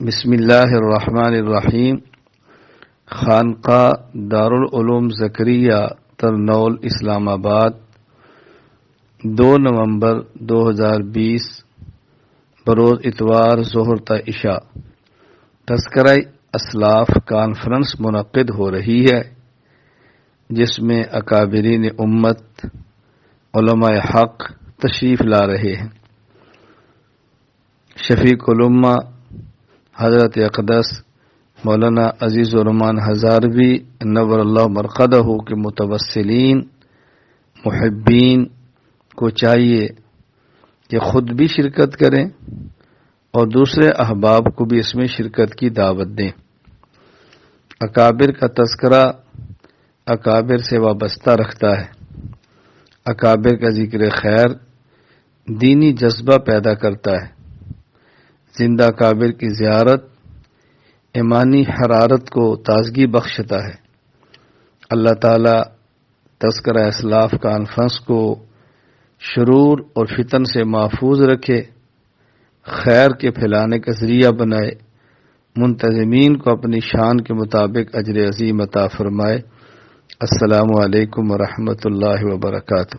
بسم اللہ الرحمن الرحیم۔ خانقاہ دارالعلوم زکریا ترنول اسلام آباد 2 نومبر 2020 بروز اتوار ظہر تا عشاء تذکرہ اسلاف کانفرنس منعقد ہو رہی ہے، جس میں اکابرین امت علماء حق تشریف لا رہے ہیں۔ شفیق الامہ حضرت اقدس مولانا عزیز الرحمان ہزاروی نور اللہ مرقدہ کے متوسلین محبین کو چاہیے کہ خود بھی شرکت کریں اور دوسرے احباب کو بھی اس میں شرکت کی دعوت دیں۔ اکابر کا تذکرہ اکابر سے وابستہ رکھتا ہے۔ اکابر کا ذکر خیر دینی جذبہ پیدا کرتا ہے۔ زندہ اکابر کی زیارت ایمانی حرارت کو تازگی بخشتا ہے۔ اللہ تعالی تذکرہ اسلاف کانفرنس کو شرور اور فتن سے محفوظ رکھے، خیر کے پھیلانے کا ذریعہ بنائے، منتظمین کو اپنی شان کے مطابق اجر عظیم عطا فرمائے۔ السلام علیکم ورحمۃ اللہ وبرکاتہ۔